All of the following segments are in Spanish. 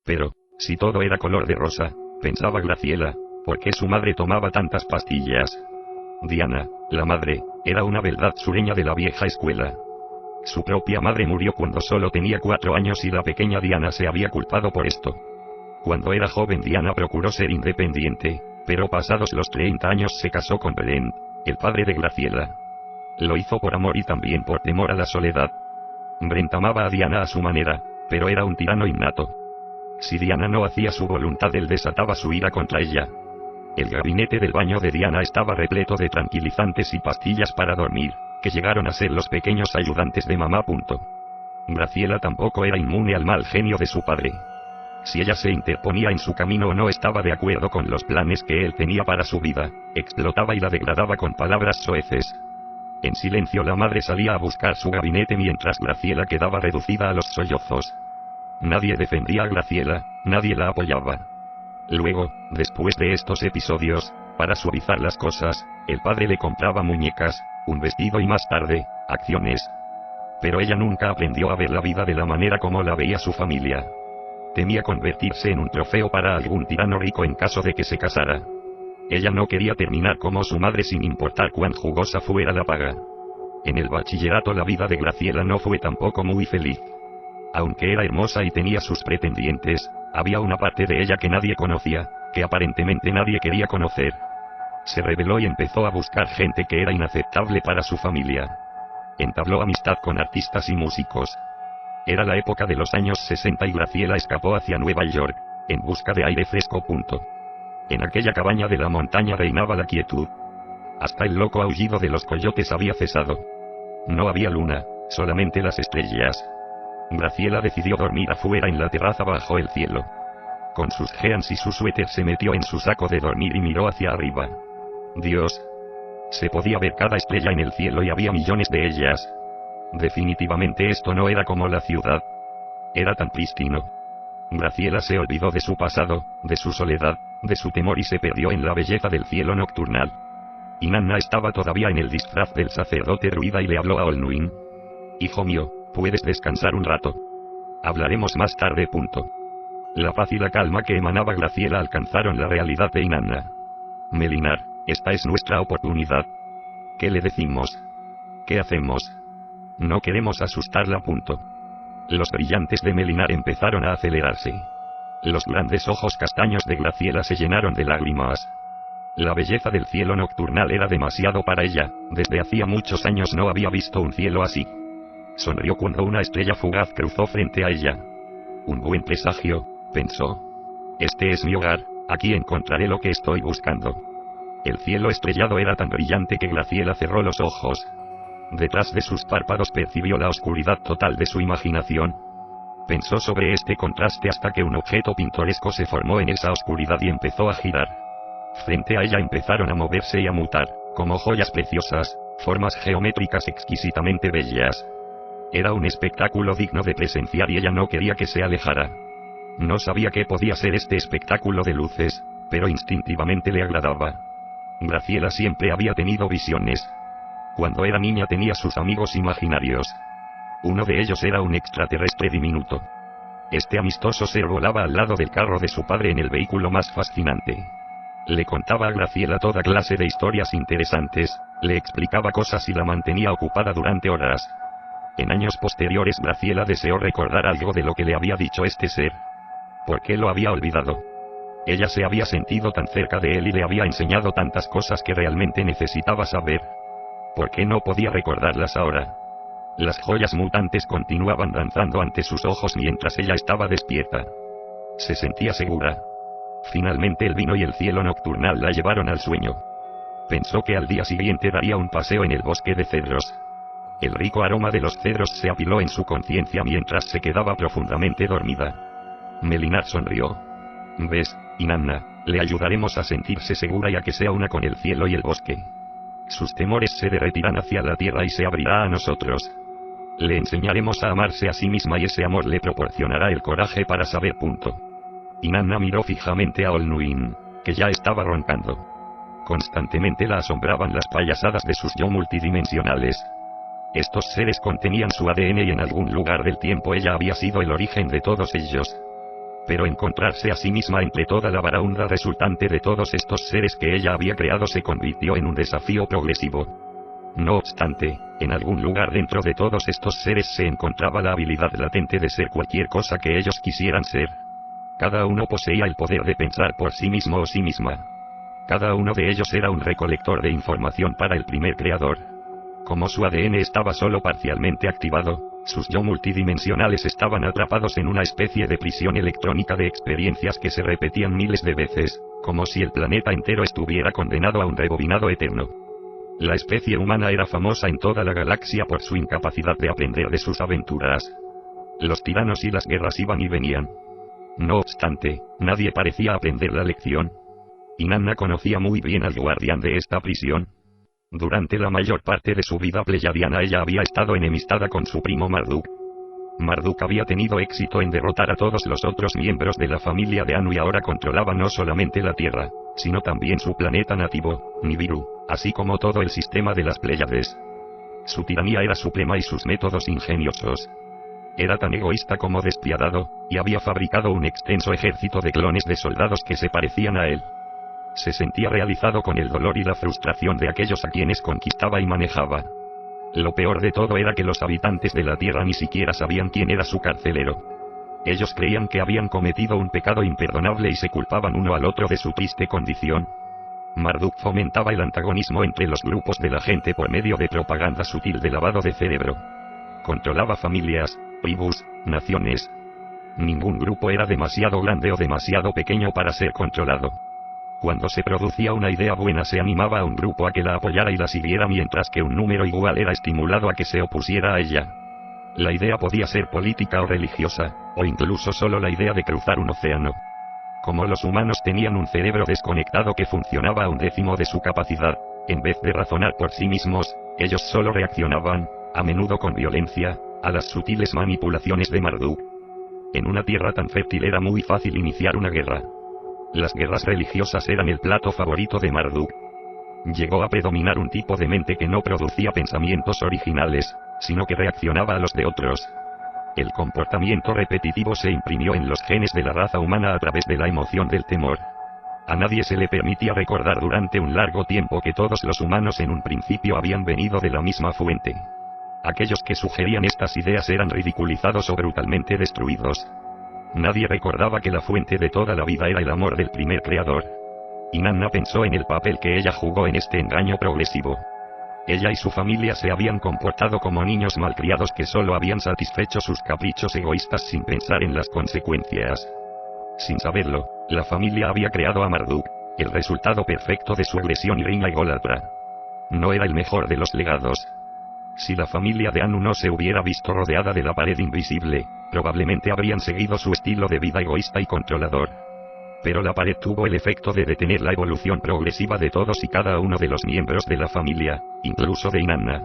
Pero, si todo era color de rosa, pensaba Graciela, ¿por qué su madre tomaba tantas pastillas? Diana, la madre, era una beldad sureña de la vieja escuela. Su propia madre murió cuando solo tenía 4 años y la pequeña Diana se había culpado por esto. Cuando era joven Diana procuró ser independiente, pero pasados los 30 años se casó con Brent, el padre de Graciela. Lo hizo por amor y también por temor a la soledad. Brent amaba a Diana a su manera, pero era un tirano innato. Si Diana no hacía su voluntad él desataba su ira contra ella. El gabinete del baño de Diana estaba repleto de tranquilizantes y pastillas para dormir, que llegaron a ser los pequeños ayudantes de mamá. Graciela tampoco era inmune al mal genio de su padre. Si ella se interponía en su camino o no estaba de acuerdo con los planes que él tenía para su vida, explotaba y la degradaba con palabras soeces. En silencio la madre salía a buscar su gabinete mientras Graciela quedaba reducida a los sollozos. Nadie defendía a Graciela, nadie la apoyaba. Luego, después de estos episodios, para suavizar las cosas, el padre le compraba muñecas, un vestido y más tarde, acciones. Pero ella nunca aprendió a ver la vida de la manera como la veía su familia. Temía convertirse en un trofeo para algún tirano rico en caso de que se casara. Ella no quería terminar como su madre sin importar cuán jugosa fuera la paga. En el bachillerato la vida de Graciela no fue tampoco muy feliz. Aunque era hermosa y tenía sus pretendientes, había una parte de ella que nadie conocía, que aparentemente nadie quería conocer. Se rebeló y empezó a buscar gente que era inaceptable para su familia. Entabló amistad con artistas y músicos. Era la época de los años 60 y Graciela escapó hacia Nueva York, en busca de aire fresco. En aquella cabaña de la montaña reinaba la quietud. Hasta el loco aullido de los coyotes había cesado. No había luna, solamente las estrellas. Graciela decidió dormir afuera en la terraza bajo el cielo. Con sus jeans y su suéter se metió en su saco de dormir y miró hacia arriba. Dios. Se podía ver cada estrella en el cielo y había millones de ellas. Definitivamente esto no era como la ciudad. Era tan prístino. Graciela se olvidó de su pasado, de su soledad, de su temor y se perdió en la belleza del cielo nocturnal. Inanna estaba todavía en el disfraz del sacerdote druida y le habló a Olnuin. Hijo mío, puedes descansar un rato. Hablaremos más tarde. La paz y la calma que emanaba Graciela alcanzaron la realidad de Inanna. Melinar, esta es nuestra oportunidad. ¿Qué le decimos? ¿Qué hacemos? No queremos asustarla. Los brillantes de Melinar empezaron a acelerarse. Los grandes ojos castaños de Graciela se llenaron de lágrimas. La belleza del cielo nocturnal era demasiado para ella, desde hacía muchos años no había visto un cielo así. Sonrió cuando una estrella fugaz cruzó frente a ella. Un buen presagio, pensó. Este es mi hogar, aquí encontraré lo que estoy buscando. El cielo estrellado era tan brillante que Graciela cerró los ojos. Detrás de sus párpados percibió la oscuridad total de su imaginación. Pensó sobre este contraste hasta que un objeto pintoresco se formó en esa oscuridad y empezó a girar. Frente a ella empezaron a moverse y a mutar, como joyas preciosas, formas geométricas exquisitamente bellas. Era un espectáculo digno de presenciar y ella no quería que se alejara. No sabía qué podía ser este espectáculo de luces, pero instintivamente le agradaba. Graciela siempre había tenido visiones. Cuando era niña tenía sus amigos imaginarios. Uno de ellos era un extraterrestre diminuto. Este amistoso ser volaba al lado del carro de su padre en el vehículo más fascinante. Le contaba a Graciela toda clase de historias interesantes, le explicaba cosas y la mantenía ocupada durante horas. En años posteriores Graciela deseó recordar algo de lo que le había dicho este ser. ¿Por qué lo había olvidado? Ella se había sentido tan cerca de él y le había enseñado tantas cosas que realmente necesitaba saber. ¿Por qué no podía recordarlas ahora? Las joyas mutantes continuaban danzando ante sus ojos mientras ella estaba despierta. Se sentía segura. Finalmente el vino y el cielo nocturnal la llevaron al sueño. Pensó que al día siguiente daría un paseo en el bosque de cedros. El rico aroma de los cedros se apiló en su conciencia mientras se quedaba profundamente dormida. Melinar sonrió. ¿Ves, Inanna? Le ayudaremos a sentirse segura y a que sea una con el cielo y el bosque. Sus temores se derretirán hacia la tierra y se abrirá a nosotros. Le enseñaremos a amarse a sí misma y ese amor le proporcionará el coraje para saber. Inanna miró fijamente a Olnuin, que ya estaba roncando. Constantemente la asombraban las payasadas de sus yo multidimensionales. Estos seres contenían su ADN y en algún lugar del tiempo ella había sido el origen de todos ellos. Pero encontrarse a sí misma entre toda la baraúnda resultante de todos estos seres que ella había creado se convirtió en un desafío progresivo. No obstante, en algún lugar dentro de todos estos seres se encontraba la habilidad latente de ser cualquier cosa que ellos quisieran ser. Cada uno poseía el poder de pensar por sí mismo o sí misma. Cada uno de ellos era un recolector de información para el primer creador. Como su ADN estaba solo parcialmente activado, sus yo multidimensionales estaban atrapados en una especie de prisión electrónica de experiencias que se repetían miles de veces, como si el planeta entero estuviera condenado a un rebobinado eterno. La especie humana era famosa en toda la galaxia por su incapacidad de aprender de sus aventuras. Los tiranos y las guerras iban y venían. No obstante, nadie parecía aprender la lección. Inanna conocía muy bien al guardián de esta prisión. Durante la mayor parte de su vida pleyadiana ella había estado enemistada con su primo Marduk. Marduk había tenido éxito en derrotar a todos los otros miembros de la familia de Anu y ahora controlaba no solamente la Tierra, sino también su planeta nativo, Nibiru, así como todo el sistema de las Pléyades. Su tiranía era suprema y sus métodos ingeniosos. Era tan egoísta como despiadado, y había fabricado un extenso ejército de clones de soldados que se parecían a él. Se sentía realizado con el dolor y la frustración de aquellos a quienes conquistaba y manejaba. Lo peor de todo era que los habitantes de la Tierra ni siquiera sabían quién era su carcelero. Ellos creían que habían cometido un pecado imperdonable y se culpaban uno al otro de su triste condición. Marduk fomentaba el antagonismo entre los grupos de la gente por medio de propaganda sutil de lavado de cerebro. Controlaba familias, tribus, naciones. Ningún grupo era demasiado grande o demasiado pequeño para ser controlado. Cuando se producía una idea buena se animaba a un grupo a que la apoyara y la siguiera mientras que un número igual era estimulado a que se opusiera a ella. La idea podía ser política o religiosa, o incluso solo la idea de cruzar un océano. Como los humanos tenían un cerebro desconectado que funcionaba a 1/10 de su capacidad, en vez de razonar por sí mismos, ellos solo reaccionaban, a menudo con violencia, a las sutiles manipulaciones de Marduk. En una tierra tan fértil era muy fácil iniciar una guerra. Las guerras religiosas eran el plato favorito de Marduk. Llegó a predominar un tipo de mente que no producía pensamientos originales, sino que reaccionaba a los de otros. El comportamiento repetitivo se imprimió en los genes de la raza humana a través de la emoción del temor. A nadie se le permitía recordar durante un largo tiempo que todos los humanos en un principio habían venido de la misma fuente. Aquellos que sugerían estas ideas eran ridiculizados o brutalmente destruidos. Nadie recordaba que la fuente de toda la vida era el amor del primer creador. Inanna pensó en el papel que ella jugó en este engaño progresivo. Ella y su familia se habían comportado como niños malcriados que solo habían satisfecho sus caprichos egoístas sin pensar en las consecuencias. Sin saberlo, la familia había creado a Marduk, el resultado perfecto de su agresión y riña ególatra. No era el mejor de los legados. Si la familia de Anu no se hubiera visto rodeada de la pared invisible, probablemente habrían seguido su estilo de vida egoísta y controlador. Pero la pared tuvo el efecto de detener la evolución progresiva de todos y cada uno de los miembros de la familia, incluso de Inanna.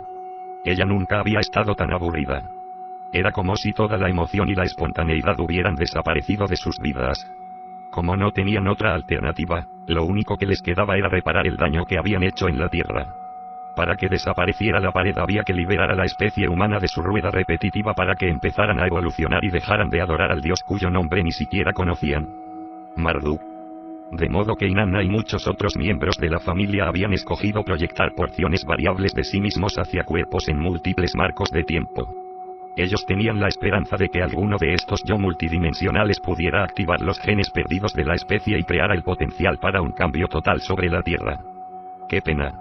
Ella nunca había estado tan aburrida. Era como si toda la emoción y la espontaneidad hubieran desaparecido de sus vidas. Como no tenían otra alternativa, lo único que les quedaba era reparar el daño que habían hecho en la Tierra. Para que desapareciera la pared había que liberar a la especie humana de su rueda repetitiva para que empezaran a evolucionar y dejaran de adorar al dios cuyo nombre ni siquiera conocían: Marduk. De modo que Inanna y muchos otros miembros de la familia habían escogido proyectar porciones variables de sí mismos hacia cuerpos en múltiples marcos de tiempo. Ellos tenían la esperanza de que alguno de estos yo multidimensionales pudiera activar los genes perdidos de la especie y creara el potencial para un cambio total sobre la Tierra. ¡Qué pena!